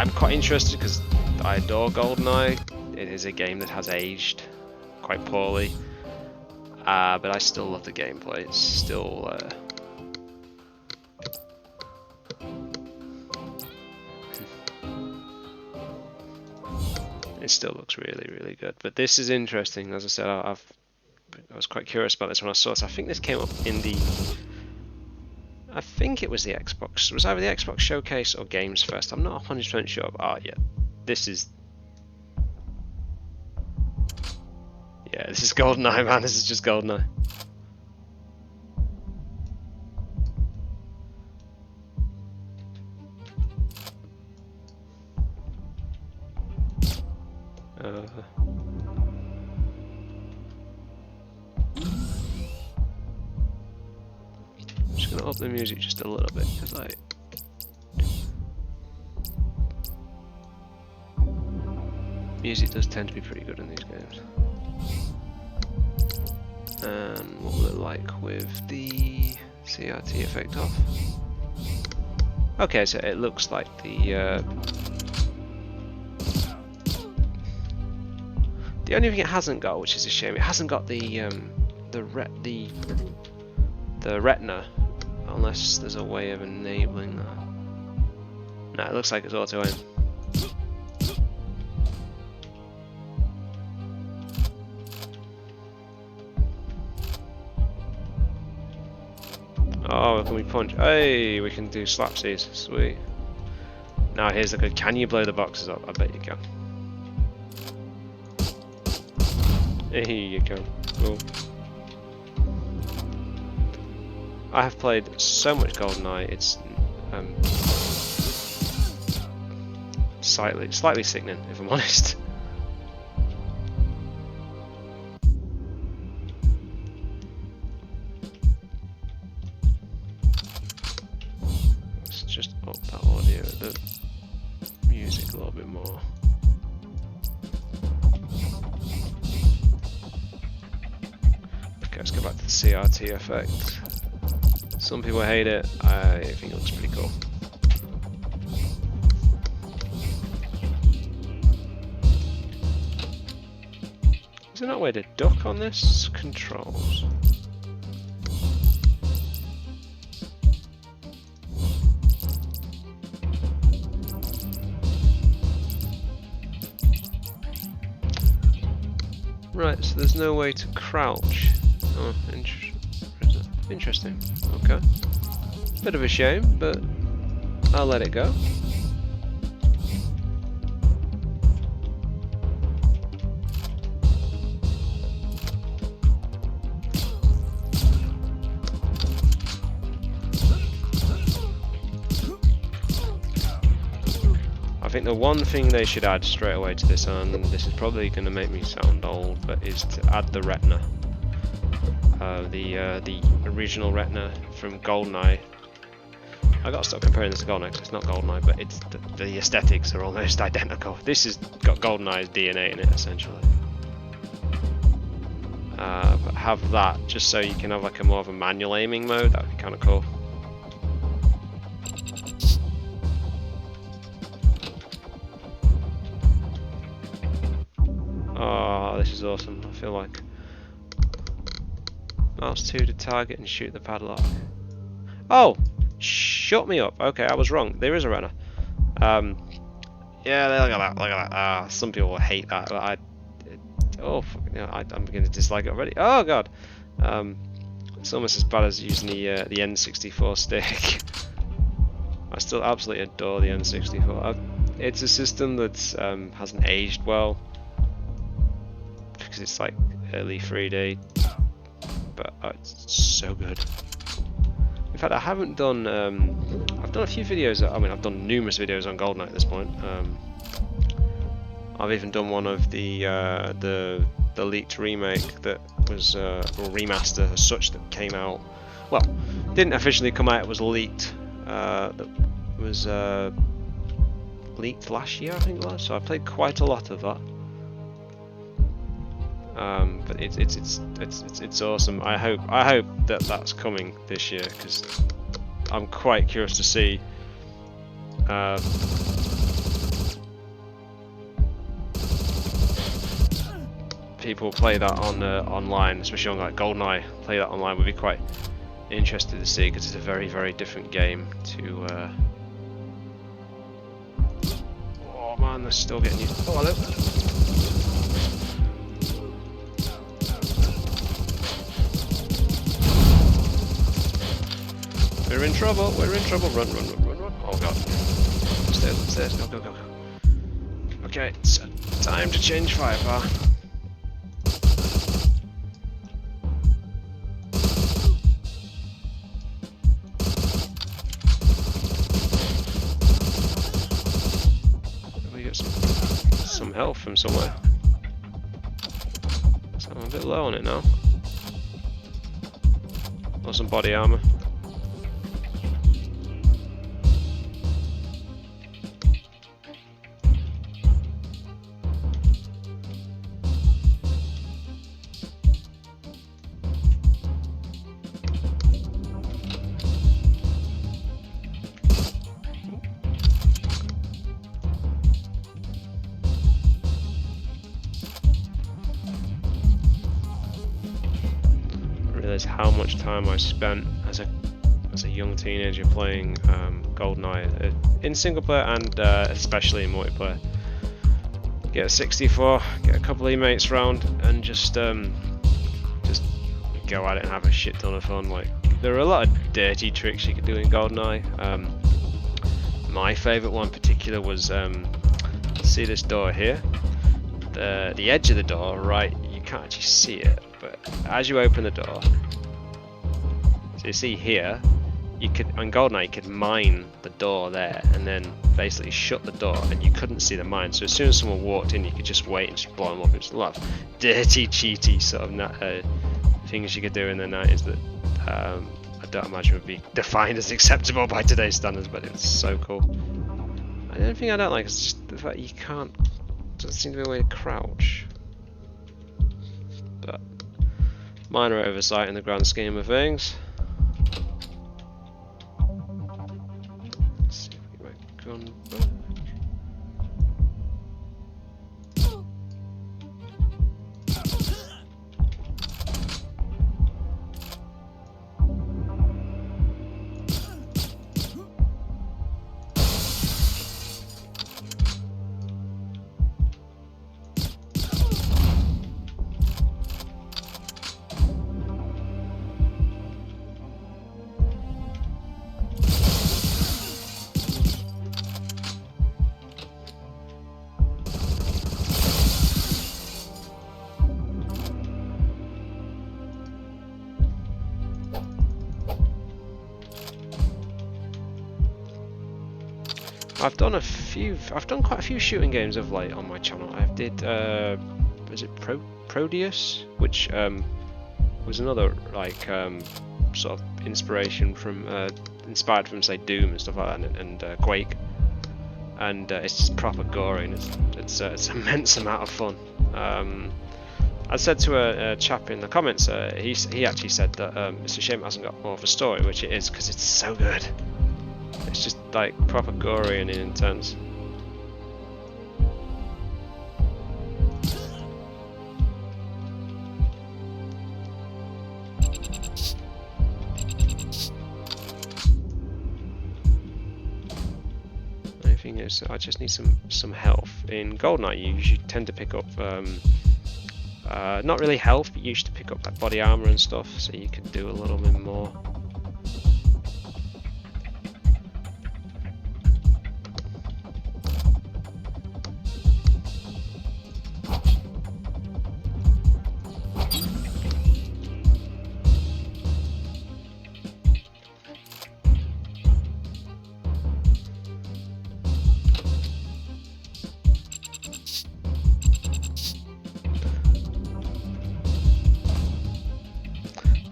I'm quite interested because I adore GoldenEye. It is a game that has aged quite poorly, but I still love the gameplay. It's still it still looks really, really good. But this is interesting. As I said, I was quite curious about this when I saw it. So I think this came up in the, I think it was the Xbox. It was either the Xbox Showcase or Games Fest. I'm not 100% sure. Oh yeah, this is. Yeah, this is GoldenEye, man. This is just GoldenEye. I'm just gonna up the music just a little bit because music does tend to be pretty good in these games. And what will it like with the CRT effect off? Okay, so it looks like the only thing it hasn't got, which is a shame, it hasn't got the retina, unless there's a way of enabling that. No, it looks like it's auto aim. Oh, can we punch? Hey, we can do slapsies. Sweet. Now here's the good. Can you blow the boxes up? I bet you can. Here you go. Cool. I have played so much GoldenEye. It's slightly sickening, if I'm honest. Let's just up that audio, the music a little bit more. Okay, let's go back to the CRT effect. Some people hate it. I think it looks pretty cool. Is there not a way to duck on this? Controls. Right, so there's no way to crouch. Oh, interesting. Okay. Bit of a shame, but I'll let it go. I think the one thing they should add straight away to this, and this is probably going to make me sound old, but is to add the retina. The original retina from GoldenEye. I gotta stop comparing this to GoldenEye because it's not GoldenEye, but it's the aesthetics are almost identical. This has got GoldenEye's DNA in it essentially. But have that just so you can have like a more of a manual aiming mode. That would be kind of cool. Oh, this is awesome. I feel like mouse 2 to target and shoot the padlock. Oh, shut me up. Okay, I was wrong. There is a runner. Yeah, look at that. Look at that. Some people will hate that. But I'm beginning to dislike it already. Oh god. It's almost as bad as using the N64 stick. I still absolutely adore the N64. It's a system that hasn't aged well because it's like early 3D. But it's so good. In fact, I haven't done. I've done a few videos. I mean, I've done numerous videos on GoldenEye at this point. I've even done one of the leaked remake that was or remaster as such that came out. Well, didn't officially come out. It was leaked. That was leaked last year, I think it was. So I played quite a lot of that. But it's awesome. I hope that that's coming this year because I'm quite curious to see people play that on online, especially on like GoldenEye, play that online, would be quite interested to see, because it's a very, very different game to. Oh man, they're still getting used. Oh, hello. We're in trouble. We're in trouble. Run, run, run, run, run. Oh god. Upstairs, upstairs. Go, go, go, go. Okay, it's time to change firepower. We get some health from somewhere. So I'm a bit low on it now. Or some body armor. How much time I spent as a young teenager playing GoldenEye in single player and especially in multiplayer. Get a 64, get a couple of mates round, and just go at it and have a shit ton of fun. Like, there are a lot of dirty tricks you could do in GoldenEye. My favourite one in particular was see this door here. The edge of the door, right? You can't actually see it, but as you open the door. So you see here, you could on GoldenEye you could mine the door there and then basically shut the door, and you couldn't see the mine. So as soon as someone walked in, you could just wait and just blow them up. It's a lot of dirty, cheaty sort of things you could do in the 90s that I don't imagine would be defined as acceptable by today's standards, but it's so cool. And the only thing I don't like is just the fact you can't. Doesn't seem to be a way to crouch. But minor oversight in the grand scheme of things. Gun back. I've done quite a few shooting games of late on my channel. I did, was it Proteus, which was another like sort of inspired from say Doom and stuff like that, and Quake, and it's just proper gory, and it's an immense amount of fun. I said to a chap in the comments, he actually said that it's a shame it hasn't got more of a story, which it is, because it's so good. It's just like proper gory and intense. The only thing is, I just need some health. In GoldenEye, you usually tend to pick up not really health, but you used to pick up like body armor and stuff, so you could do a little bit more.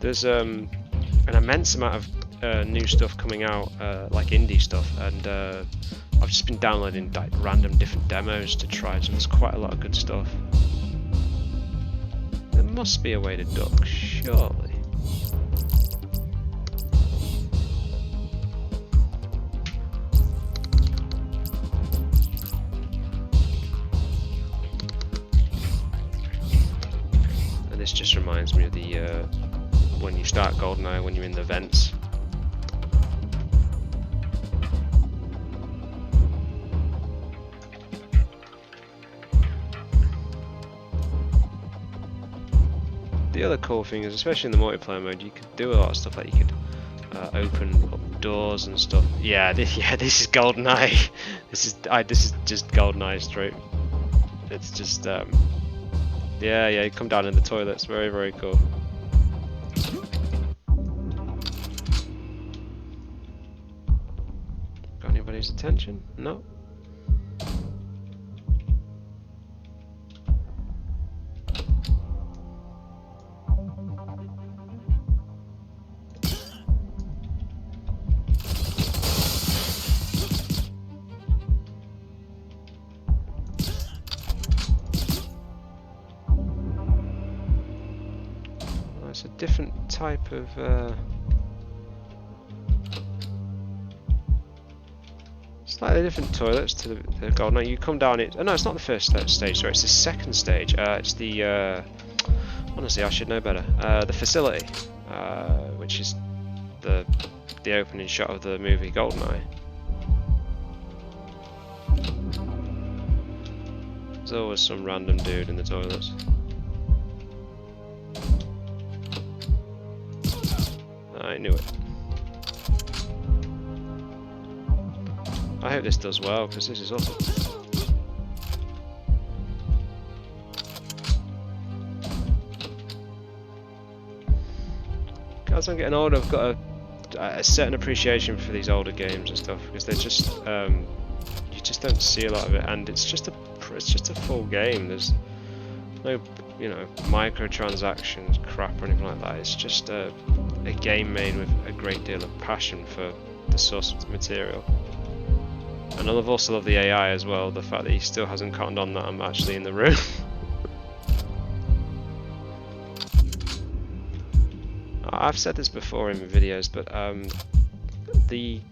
There's an immense amount of new stuff coming out, like indie stuff, and I've just been downloading like random different demos to try, so there's quite a lot of good stuff. There must be a way to duck, surely. this just reminds me of the when you start GoldenEye, when you're in the vents. The other cool thing is, especially in the multiplayer mode, you could do a lot of stuff. Like you could open up doors and stuff. Yeah, this is GoldenEye. this is just GoldenEye straight. It's just yeah, you come down in the toilets. Very, very cool. Got anybody's attention? No. It's a different type of slightly different toilets to the GoldenEye. You come down it. Oh, no, it's not the first stage. Sorry, it's the second stage. It's the honestly, I should know better. The facility, which is the opening shot of the movie GoldenEye. There's always some random dude in the toilets. I knew it. I hope this does well, because this is awesome. As I'm getting older, I've got a certain appreciation for these older games and stuff, because they're just you just don't see a lot of it, and it's just a full game. There's no, you know, microtransactions crap or anything like that. It's just a game made with a great deal of passion for the source material. And I've also loved the AI as well, the fact that he still hasn't cottoned on that I'm actually in the room. I've said this before in videos, but the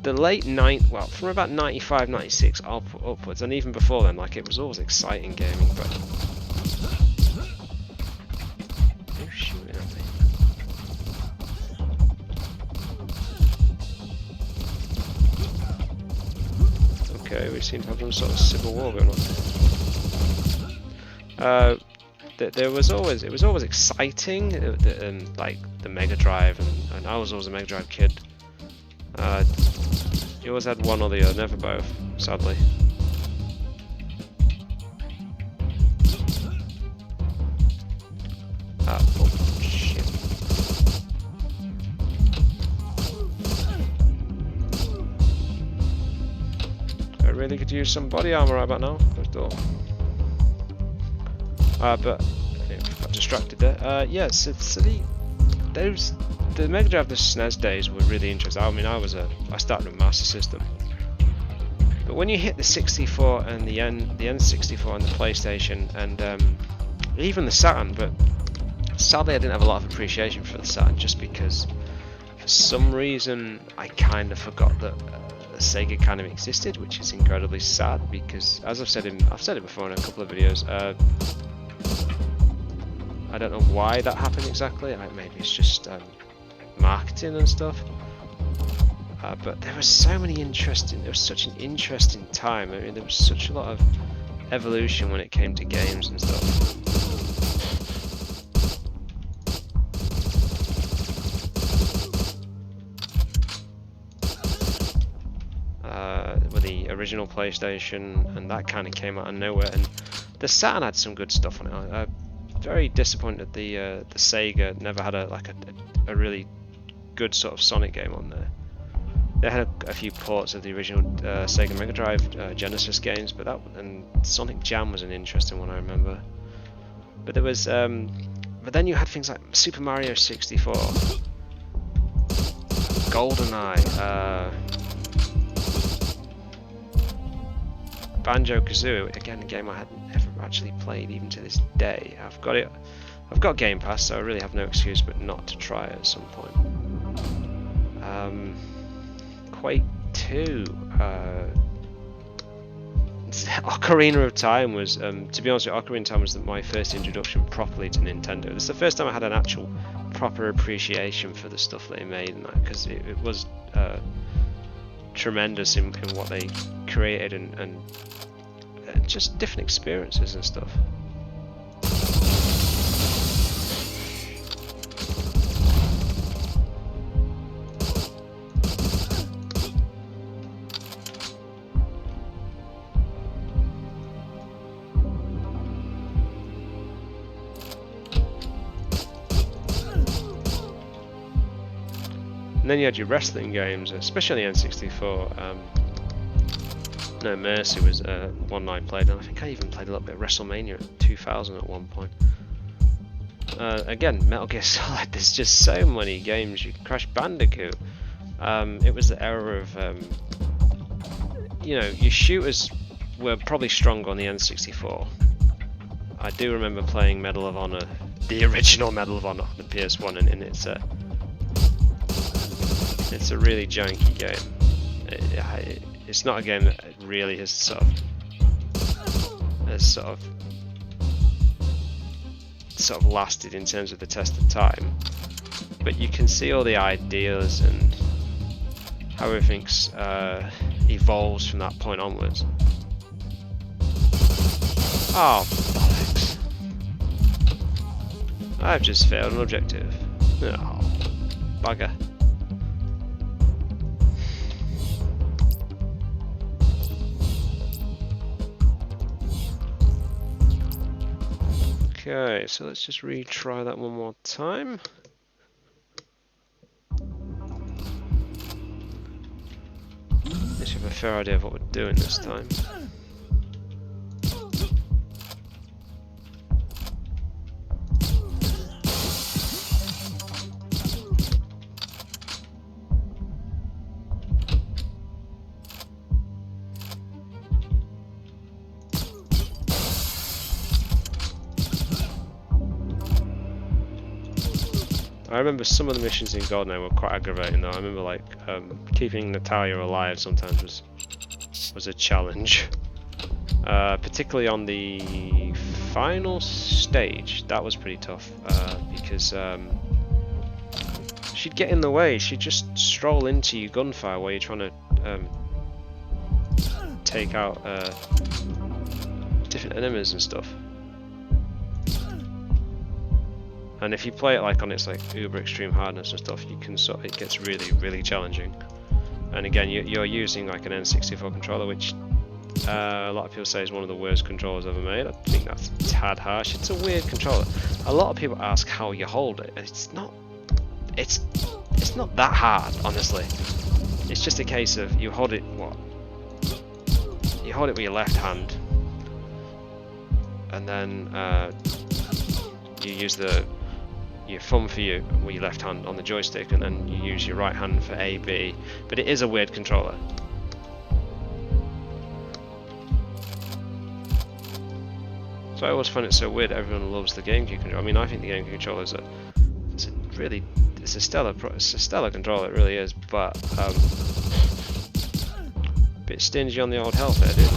late well, from about 95, 96 upwards, and even before then, like, it was always exciting gaming, but who's shooting at me? Okay, we seem to have some sort of civil war going on. It was always exciting, like the Mega Drive, and I was always a Mega Drive kid. You always had one or the other, never both, sadly. Oh shit. I really could use some body armor right about now. But I got distracted there. Yeah, so the Mega Drive, the SNES days were really interesting. I mean, I started with Master System, but when you hit the 64 and the N64 and the PlayStation and even the Saturn, but sadly I didn't have a lot of appreciation for the Saturn, just because for some reason I kind of forgot that Sega kind of existed, which is incredibly sad, because as I've said it before in a couple of videos. I don't know why that happened exactly. Maybe it's just marketing and stuff. But there was so many interesting. It was such an interesting time. I mean, there was such a lot of evolution when it came to games and stuff. With the original PlayStation, and that kind of came out of nowhere. And the Saturn had some good stuff on it. Very disappointed the Sega never had a really good sort of Sonic game on there. They had a few ports of the original Sega Mega Drive Genesis games, but and Sonic Jam was an interesting one, I remember. But there was but then you had things like Super Mario 64, GoldenEye, Banjo-Kazooie, again a game I hadn't ever actually played even to this day. I've got Game Pass, so I really have no excuse but not to try it at some point. Quake 2, Ocarina of Time was, to be honest with you, Ocarina of Time was my first introduction properly to Nintendo. It's the first time I had an actual proper appreciation for the stuff they made, and that, because it was tremendous in what they created, and just different experiences and stuff. And then you had your wrestling games, especially on the N64. No Mercy was one I played, and I think I even played a little bit of WrestleMania 2000 at one point. Again, Metal Gear Solid, there's just so many games. You Crash Bandicoot. It was the era of, you know, your shooters were probably stronger on the N64. I do remember playing Medal of Honor, the original Medal of Honor on the PS1, and it's a really janky game. It's not a game that really has sort of lasted in terms of the test of time. But you can see all the ideas and how everything evolves from that point onwards. Oh, bollocks. I've just failed an objective. Oh, bugger. Okay, so let's just retry that one more time. Let's have a fair idea of what we're doing this time. I remember some of the missions in GoldenEye were quite aggravating though. I remember like keeping Natalia alive sometimes was a challenge. Particularly on the final stage, that was pretty tough because she'd get in the way. She'd just stroll into your gunfire while you're trying to take out different enemies and stuff. And if you play it like on its like uber extreme hardness and stuff, you can it gets really challenging. And again, you're using like an N64 controller, which a lot of people say is one of the worst controllers ever made. I think that's a tad harsh. It's a weird controller. A lot of people ask how you hold it. It's not that hard, honestly. It's just a case of you hold it you hold it with your left hand, and then you use your thumb for with your left hand on the joystick, and then you use your right hand for A, B. But it is a weird controller. So I always find it so weird. Everyone loves the GameCube controller. I mean, I think the GameCube controller is a stellar controller. It really is. But a bit stingy on the old health there, dude.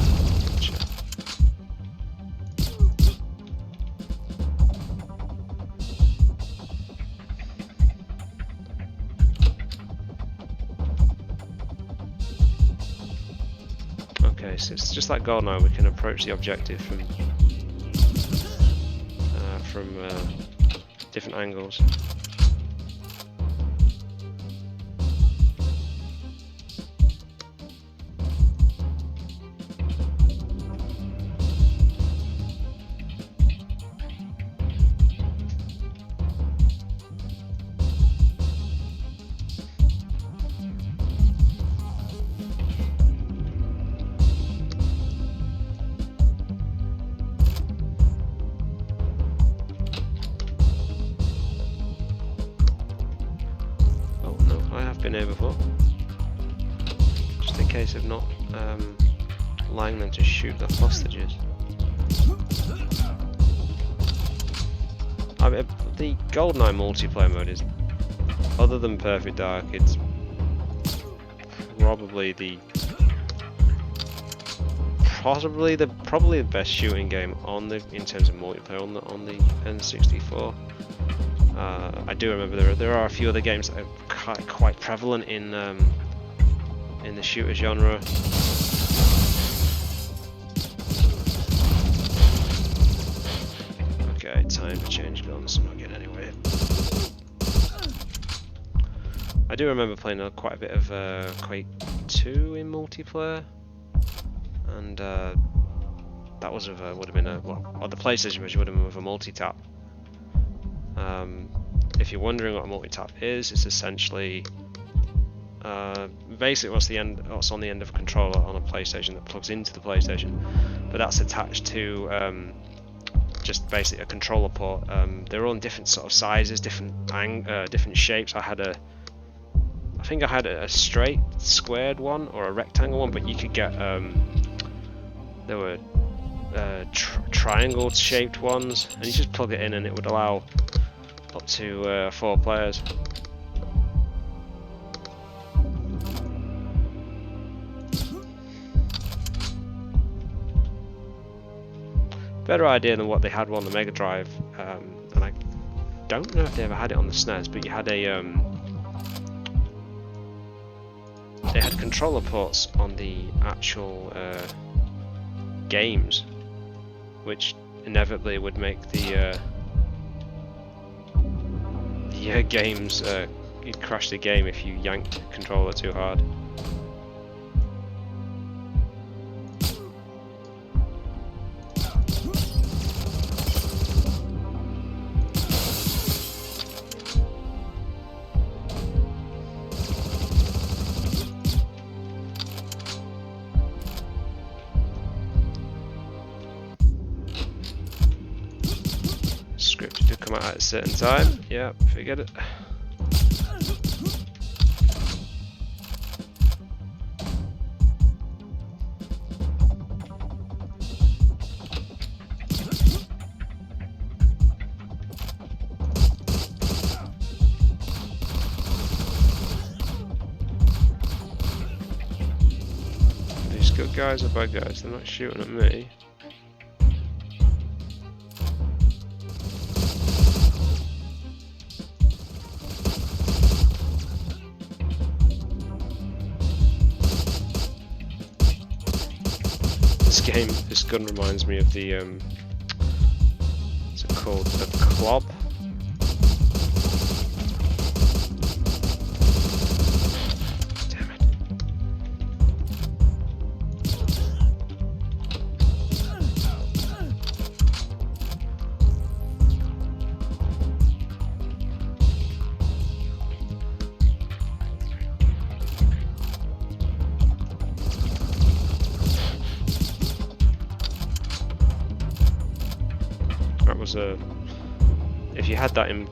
Okay, so it's just like GoldenEye. We can approach the objective from different angles. Been here before. Just in case of not allowing them to shoot the hostages. I mean, the GoldenEye multiplayer mode is, other than Perfect Dark, it's probably the best shooting game on the in terms of multiplayer on the N64. I do remember there are a few other games that are quite prevalent in the shooter genre. Okay, time to change guns. I'm not getting anywhere. I do remember playing quite a bit of Quake 2 in multiplayer, and that was would have been on the PlayStation version would have been with a multi-tap. If you're wondering what a multi-tap is, it's essentially basically what's on the end of a controller on a PlayStation that plugs into the PlayStation, but that's attached to just basically a controller port. They're all in different sort of sizes, different shapes. I think I had a straight, squared one or a rectangle one, but you could get there were triangle shaped ones, and you just plug it in and it would allow up to 4 players. Better idea than what they had on the Mega Drive, and I don't know if they ever had it on the SNES, but you had they had controller ports on the actual games, which inevitably would make the games you'd crash the game if you yanked the controller too hard. Script to come out at a certain time. Yeah, forget it. These good guys or bad guys? They're not shooting at me. This gun reminds me of the what's it called? The Club. Damn it. That was if you had that in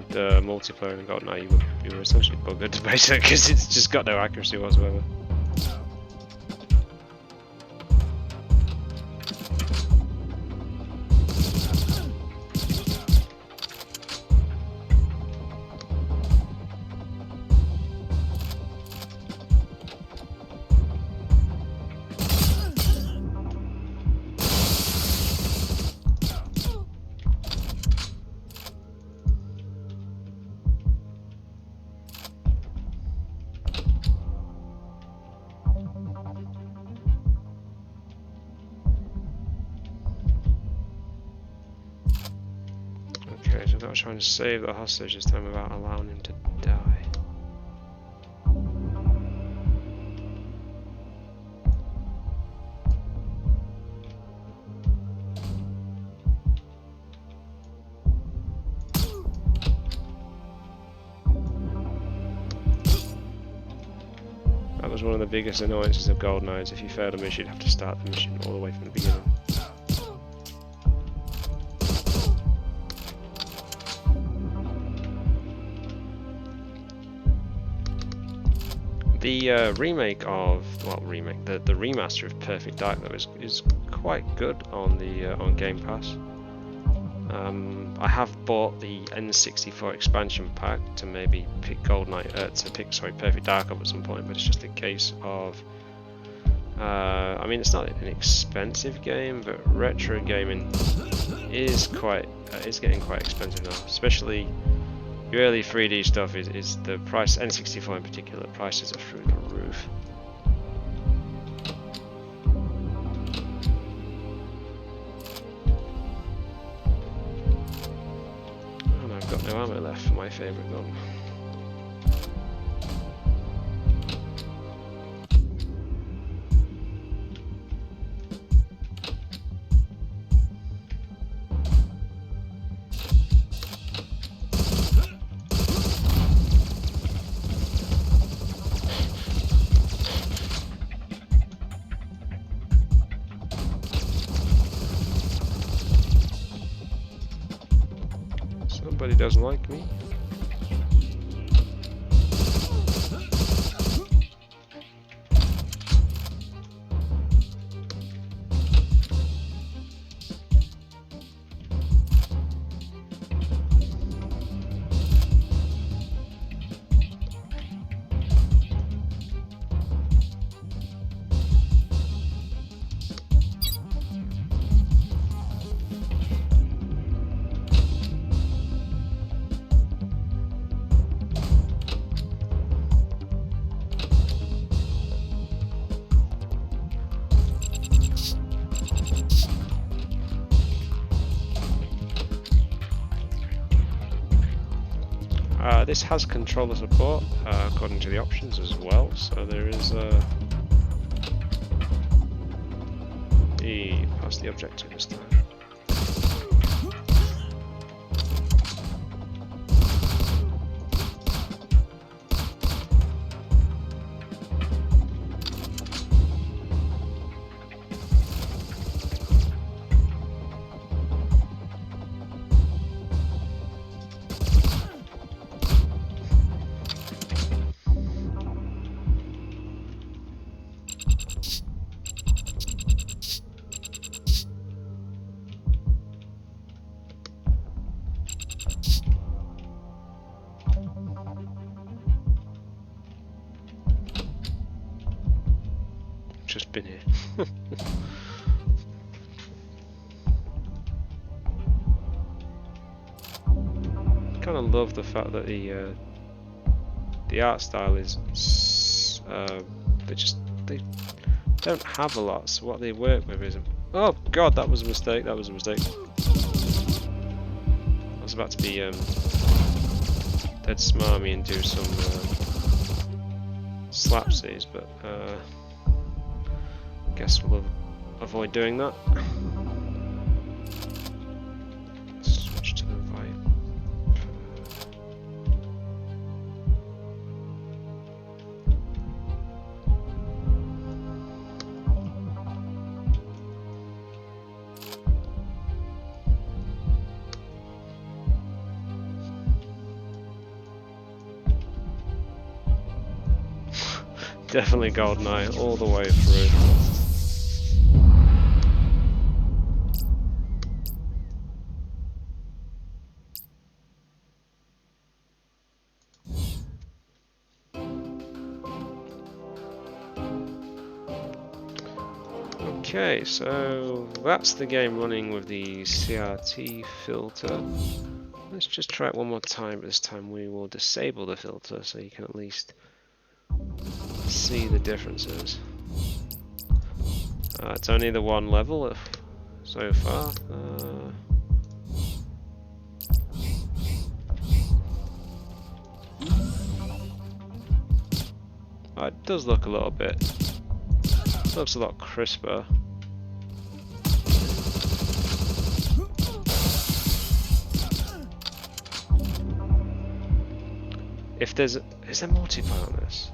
the multiplayer in GoldenEye, you were essentially buggered basically, because it's just got no accuracy whatsoever. Okay, so I've got to try and save the hostage this time without allowing him to die. That was one of the biggest annoyances of GoldenEye, is if you failed a mission, you'd have to start the mission all the way from the beginning. The remake of the remaster of Perfect Dark though is quite good on the on Game Pass. I have bought the N64 expansion pack to maybe pick Perfect Dark up at some point, but it's just a case of I mean, it's not an expensive game, but retro gaming is getting quite expensive now. Especially the early 3D stuff is the price. N64 in particular, prices are through the roof. And I've got no ammo left for my favourite gun. Somebody doesn't like me. This has controller support according to the options as well, so there is past the objective this time. Just been here. Kind of love the fact that the art style is they don't have a lot, so what they work with is oh god, that was a mistake. I was about to be dead smarmy and do some slapsies, but guess we'll avoid doing that. Switch to the vibe. Definitely GoldenEye all the way through. Okay, so that's the game running with the CRT filter. Let's just try it one more time, but this time we will disable the filter so you can at least see the differences. It's only the one level so far. It does look a little bit. It looks a lot crisper. If is there multiplayer on this?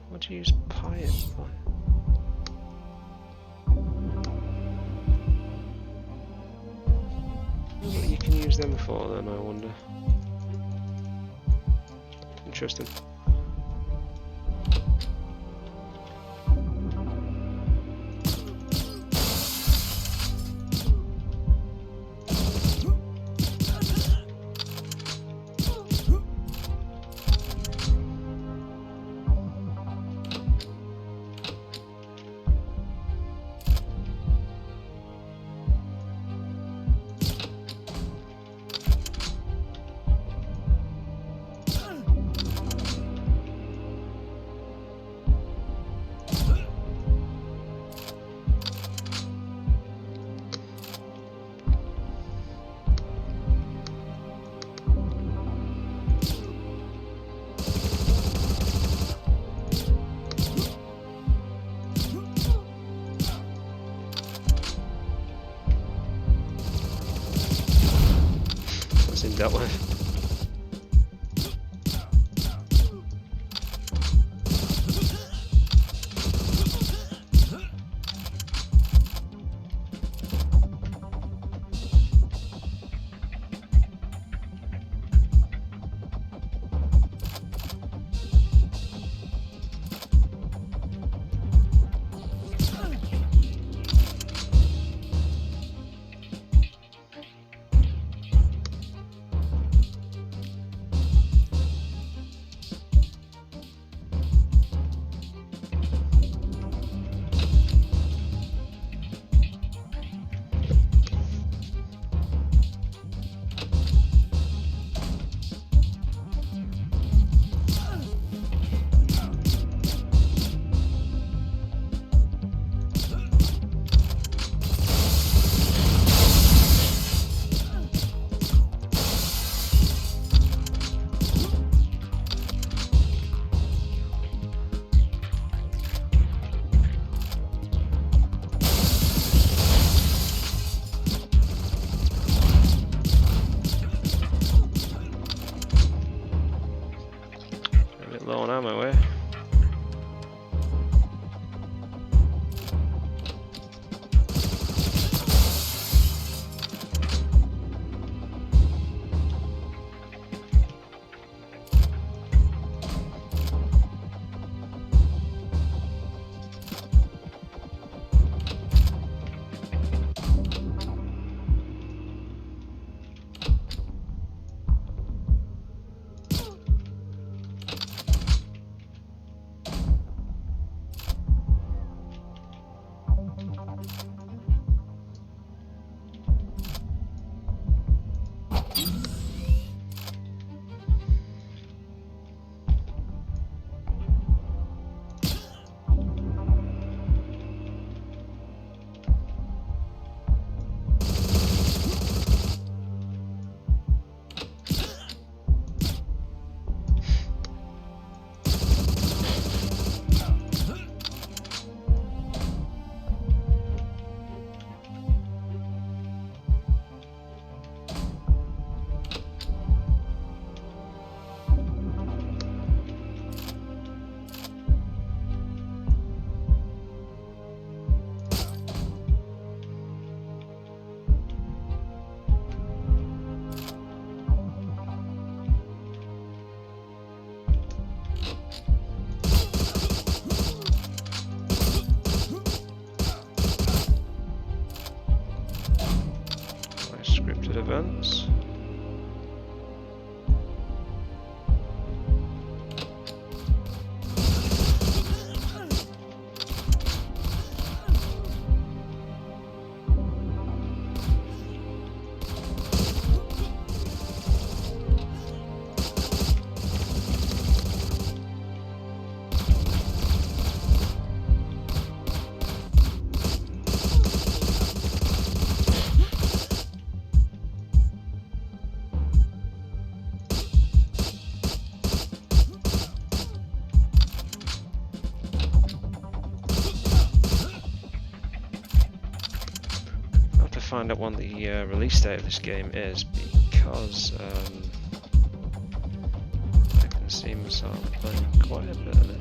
What do you use Pirate for? What you can use them for then, I wonder. Interesting. That's been dealt with. Low on ammo, eh? Scripted events. Find out when the release date of this game is, because I can see myself playing quite a bit of this.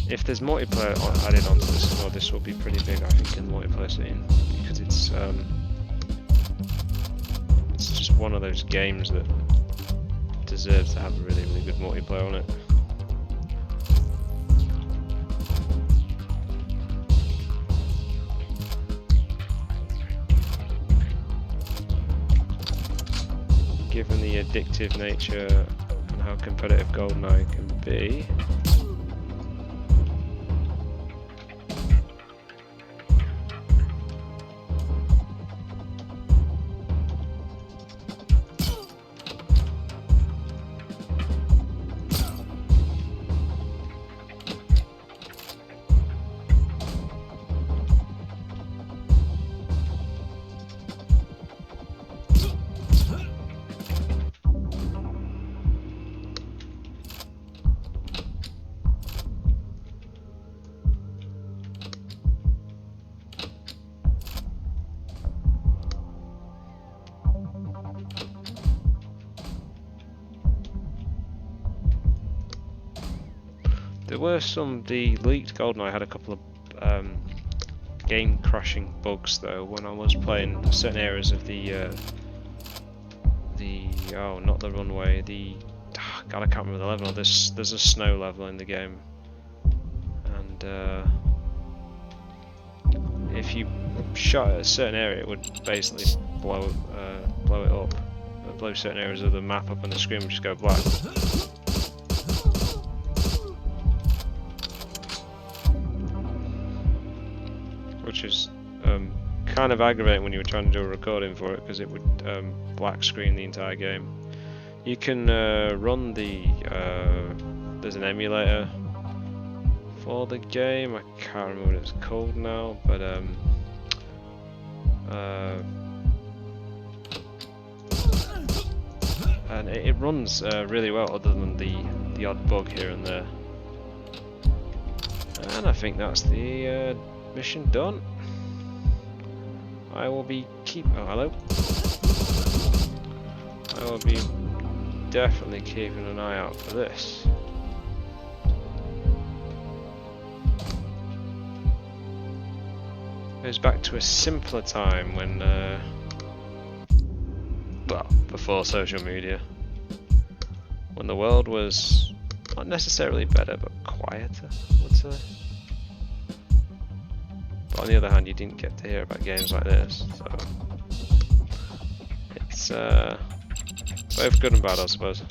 If there's multiplayer added onto this as well, this will be pretty big, I think, in the multiplayer scene, because it's just one of those games that deserves to have a really, really good multiplayer on it. Given the addictive nature and how competitive GoldenEye can be. there were the leaked GoldenEye had a couple of game crashing bugs though when I was playing certain areas of not the runway, God, I can't remember the level. There's a snow level in the game, and if you shot at a certain area, it would basically blow it up, blow certain areas of the map up, and the screen would just go black. Which is kind of aggravating when you were trying to do a recording for it, because it would black screen the entire game. You can run there's an emulator for the game. I can't remember what it's called now, but and it runs really well, other than the odd bug here and there. And I think that's the mission done. I will be hello. I will be definitely keeping an eye out for this. Goes back to a simpler time when, well, before social media, when the world was not necessarily better, but quieter, I would say. But on the other hand, you didn't get to hear about games like this, so it's both good and bad, I suppose.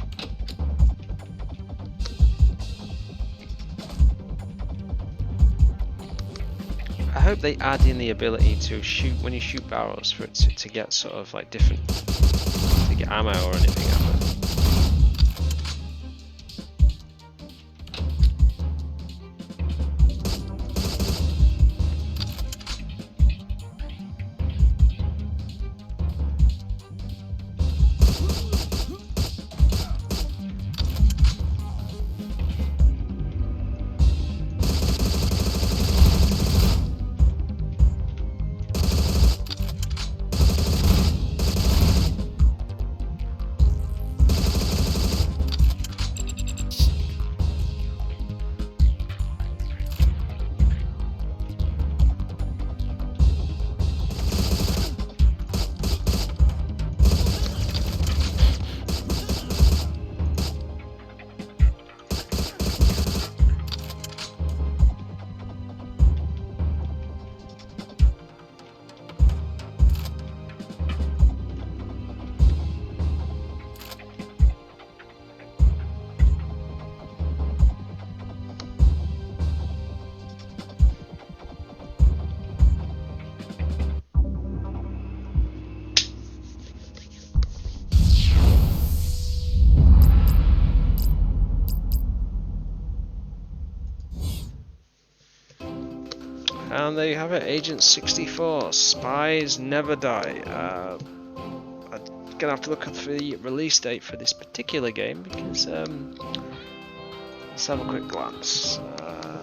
I hope they add in the ability to shoot when you shoot barrels for it to get sort of like different, to get ammo or anything out of it. And there you have it, Agent 64, Spies Never Die. I'm gonna have to look up the release date for this particular game, because let's have a quick glance.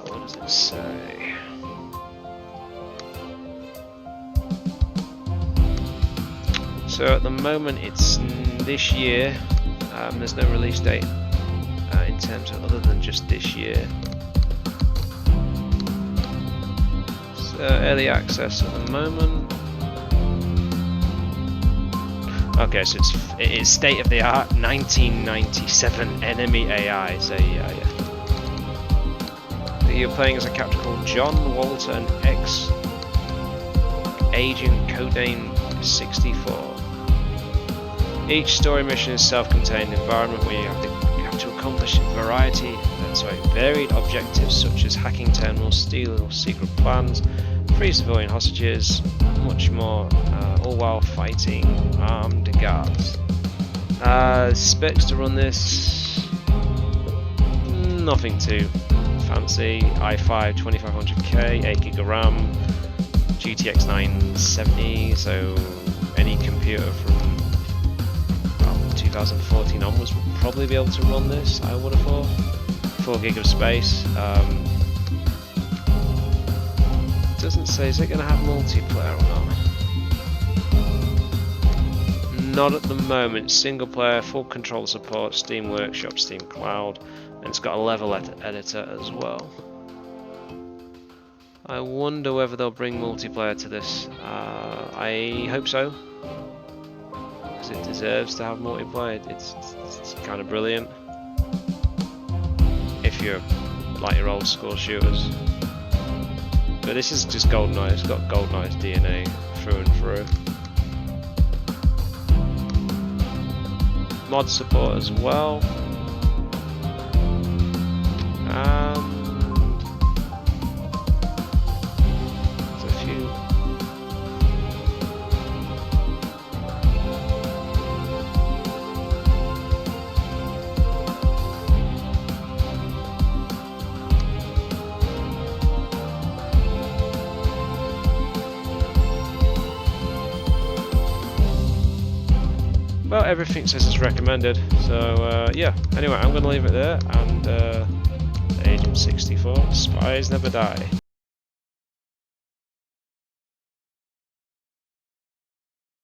What does it say? So at the moment it's this year. There's no release date in terms of other than just this year. Early access at the moment. Okay, so it is state of the art 1997 enemy AI. So yeah. You're playing as a character called John Walter, an ex-agent codename 64. Each story mission is a self-contained environment where you have to accomplish varied objectives such as hacking terminals, stealing secret plans, free civilian hostages, much more, all while fighting armed guards. Specs to run this, nothing too fancy. i5 2500K, 8GB of RAM, GTX 970, so any computer from 2014 onwards would probably be able to run this, I would have thought. 4GB of space. Doesn't say, is it going to have multiplayer or not? Not at the moment. Single player, full control support, Steam Workshop, Steam Cloud. And it's got a level editor as well. I wonder whether they'll bring multiplayer to this. I hope so, because it deserves to have multiplayer. It's kind of brilliant. If you're like your old school shooters. But this is just GoldenEye. It's got GoldenEye's DNA through and through. Mod support as well. There's a few. Well, everything says it's recommended, so yeah. Anyway, I'm going to leave it there, and Agent 64, Spies Never Die.